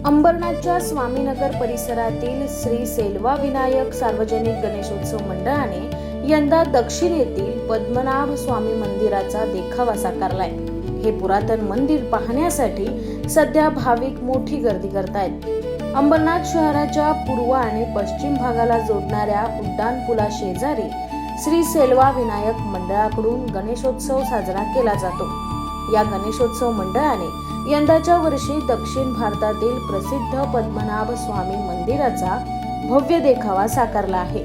अंबरनाथच्या स्वामीनगर परिसरातील श्री सेल्वा विनायक सार्वजनिक गणेशोत्सव मंडळाने यंदा दक्षिण येथील पद्मनाभ स्वामी मंदिराचा देखावा साकारलाय। हे पुरातन मंदिर पाहण्यासाठी सध्या भाविक मोठी गर्दी करतायत। अंबरनाथ शहराच्या पूर्व आणि पश्चिम भागाला जोडणाऱ्या उड्डाण पुला शेजारी श्री सेल्वा विनायक मंडळाकडून गणेशोत्सव साजरा केला जातो। या गणेशोत्सव मंडळाने यंदाच्या वर्षी दक्षिण भारतातील प्रसिद्ध पद्मनाभ स्वामी मंदिराचा भव्य देखावा साकारला आहे।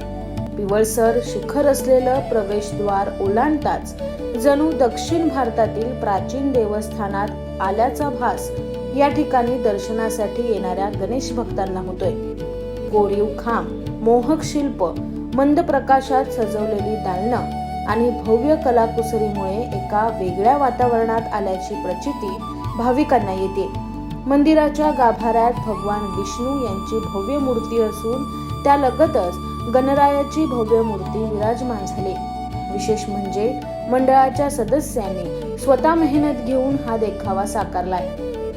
पिवळसर शिखर असलेलं प्रवेशद्वार ओलांडताच जणू दक्षिण भारतातील प्राचीन देवस्थानात आल्याचा भास या ठिकाणी दर्शनासाठी येणाऱ्या गणेश भक्तांना होतोय। कोरीव खांब, मोहक शिल्प, मंद प्रकाशात सजवलेली दालनं आणि भव्य कलाकुसरीमुळे एका वेगळ्या वातावरणात आल्याची प्रचिती भाविकांना येते। मंदिराच्या गाभाऱ्यात भगवान विष्णू यांची भव्य मूर्ती असून त्यालगतच गणरायाची भव्य मूर्ती विराजमान झाली। विशेष म्हणजे मंडळाच्या सदस्यांनी स्वतः मेहनत घेऊन हा देखावा साकारलाय।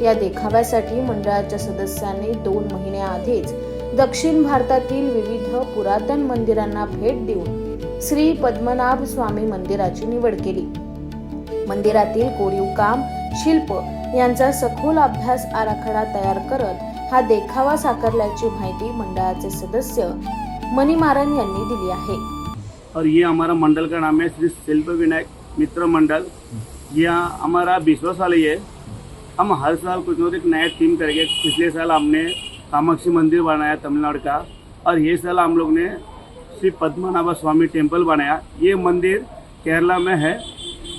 या देखाव्यासाठी मंडळाच्या सदस्यांनी 2 महिन्याआधीच दक्षिण भारतातील विविध पुरातन मंदिरांना भेट देऊन श्री पद्मनाभ स्वामी मंदिराची निवड केली। मंदिरातील कोरीव काम, शिल्प यांचा सखोल अभ्यास आराखडा तयार करत हा देखावा साकारल्याची माहिती मंडळाचे सदस्य मणिमारन यांनी दिली आहे। और ये हमारा मंडल का नाम है श्री सेल्वा विनायक मित्र मंडल। ये हमारा 20वां साल है। हम हर साल कुछ न कुछ एक नया थीम करेंगे। पिछले साल हमने कामाक्षी मंदिर बनाया तमिलनाडु का, और ये साल हम लोग ने श्री पद्मनाभ स्वामी टेम्पल बनाया। ये मंदिर केरला में है,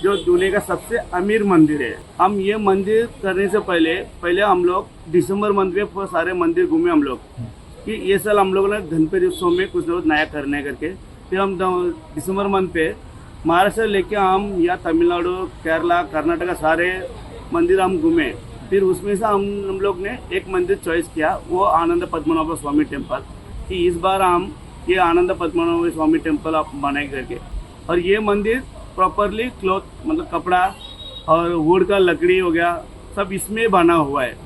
जो दुनिया का सबसे अमीर मंदिर है। हम ये मंदिर करने से पहले हम लोग दिसंबर मंथ में सारे मंदिर घूमे हम लोग, कि ये साल हम लोगों ने गणपति उत्सव में कुछ न कुछ नया करने करके फिर हम दिसंबर मंथ पे महाराष्ट्र लेके हम या तमिलनाडु, केरला, कर्नाटका सारे मंदिर हम घूमे। फिर उसमें से हम लोग ने एक मंदिर चॉइस किया, वो आनंद पद्मनाभ स्वामी टेम्पल, कि इस बार हम ये आनंद पद्मनाभ स्वामी टेम्पल आप बनाए करके। और ये मंदिर प्रॉपरली क्लॉथ मतलब कपड़ा और वुड का लकड़ी हो गया सब इसमें बना हुआ है।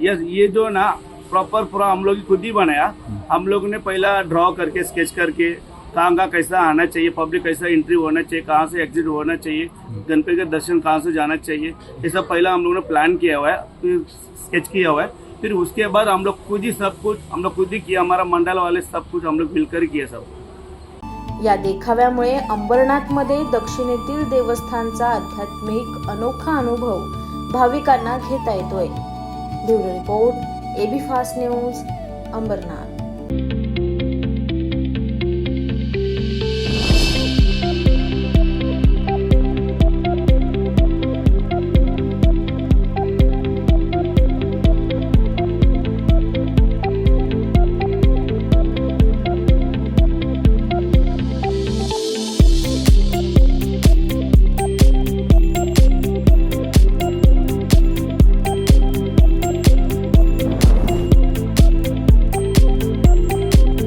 ये जो ना प्रॉपर पूरा हम लोग खुद ही बनाया। हम लोग ने पहला ड्रॉ करके स्केच करके कहाँ का कैसा आना चाहिए, पब्लिक कैसा एंट्री होना चाहिए, कहाँ से एग्जिट होना चाहिए, गणपति का दर्शन कहाँ से जाना चाहिए, ये सब पहला हम लोगों ने प्लान किया हुआ है, फिर स्केच किया हुआ है। फिर उसके बाद हम लोग खुद ही सब कुछ हम लोग खुद ही किया। हमारा मंडल वाले सब कुछ हम लोग मिलकर किया सब। या देखाव्यामुळे अंबरनाथमध्ये दक्षिणेतील देवस्थानचा आध्यात्मिक अनोखा अनुभव भाविकांना घेता येतोय। Bureau report, AB fast news, Ambernath.